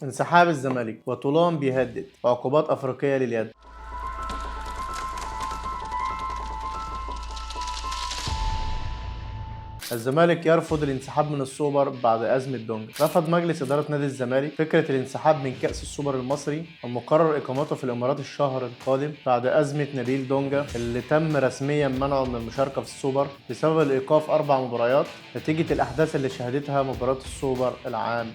انسحاب الزمالك وطولان بيهدد عقوبات أفريقية لليد. الزمالك يرفض الانسحاب من السوبر بعد أزمة دونجا. رفض مجلس إدارة نادي الزمالك فكرة الانسحاب من كأس السوبر المصري المقرر إقامته في الإمارات الشهر القادم بعد أزمة نبيل دونجا اللي تم رسميا منعه من المشاركة في السوبر بسبب الإيقاف 4 مباريات نتيجة الأحداث اللي شهدتها مباراة السوبر العام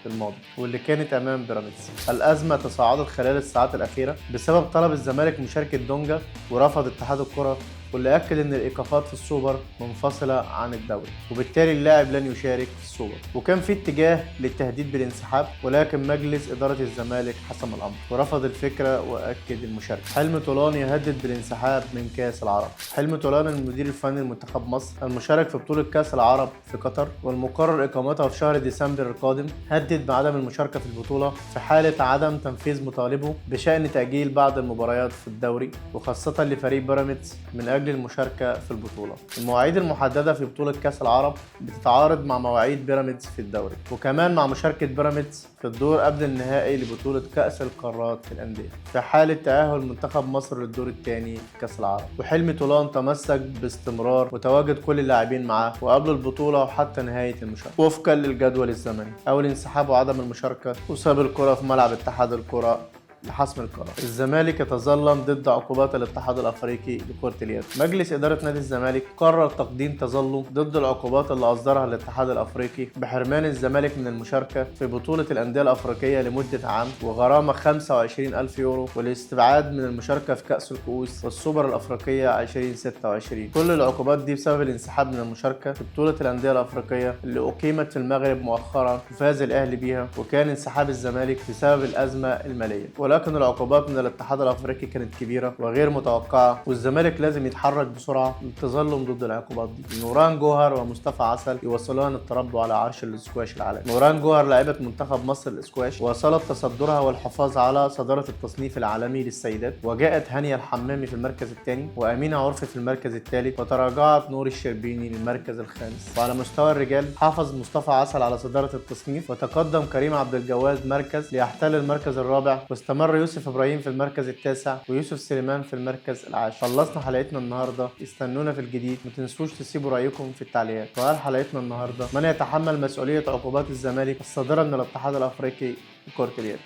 الماضي واللي كانت امام بيراميدز. الازمه تصاعدت خلال الساعات الاخيره بسبب طلب الزمالك مشاركه دونجا ورفض اتحاد الكره، واللي اكد ان الايقافات في السوبر منفصله عن الدوري وبالتالي اللاعب لن يشارك في السوبر. وكان في اتجاه للتهديد بالانسحاب، ولكن مجلس اداره الزمالك حسم الامر ورفض الفكره واكد المشاركه. حلمي طولان يهدد بالانسحاب من كاس العرب. حلمي طولان المدير الفني لمنتخب مصر المشارك في بطوله كاس العرب في قطر والمقرر اقامتها في شهر ديسمبر القادم هدد بعدم المشاركه في البطوله في حاله عدم تنفيذ مطالبه بشان تاجيل بعض المباريات في الدوري، وخاصه لفريق بيراميدز من اجل المشاركه في البطوله. المواعيد المحدده في بطوله كاس العرب بتتعارض مع مواعيد بيراميدز في الدوري، وكمان مع مشاركه بيراميدز في الدور قبل النهائي لبطوله كاس القارات في الانديه في حاله تاهل منتخب مصر للدور الثاني في كاس العرب. وحلمي طولان تمسك باستمرار وتواجد كل اللاعبين معاه وقبل البطوله وحتى نهايه المشاركه وفقا للجدول الزمني او الانسحاب وعدم المشاركه، وساب الكره في ملعب اتحاد الكره لحسم القرار. الزمالك يتظلم ضد عقوبات الاتحاد الافريقي لكرة اليد. مجلس ادارة نادي الزمالك قرر تقديم تظلم ضد العقوبات اللي اصدرها الاتحاد الافريقي بحرمان الزمالك من المشاركة في بطولة الاندية الافريقية لمدة عام وغرامة 25,000 يورو والاستبعاد من المشاركة في كأس الكؤوس والسوبر الافريقية 2026. كل العقوبات دي بسبب الانسحاب من المشاركة في بطولة الاندية الافريقية اللي اقيمت في المغرب مؤخرا وفاز الاهلي بيها، وكان انسحاب الزمالك بسبب الازمة المالية. ولكن العقوبات من الاتحاد الافريقي كانت كبيره وغير متوقعه، والزمالك لازم يتحرك بسرعه للتظلم ضد العقوبات دي. نوران جوهر ومصطفى عسل يواصلان التربع على عرش الاسكواش العالمي. نوران جوهر لاعبه منتخب مصر الاسكواش واصلت تصدرها والحفاظ على صداره التصنيف العالمي للسيدات، وجاءت هانيه الحمامي في المركز الثاني وامينه عرفي في المركز الثالث، وتراجعت نور الشربيني للمركز الخامس. وعلى مستوى الرجال حافظ مصطفى عسل على صداره التصنيف وتقدم كريم عبد الجواد مركز ليحتل المركز الرابع، واستمر يوسف ابراهيم في المركز التاسع ويوسف سليمان في المركز العاشر. خلصنا حلقتنا النهارده، استنونا في الجديد، ما تنسوش تسيبوا رايكم في التعليقات. وقال حلقتنا النهارده: من يتحمل مسؤوليه عقوبات الزمالك الصادره من الاتحاد الافريقي لكرة اليد؟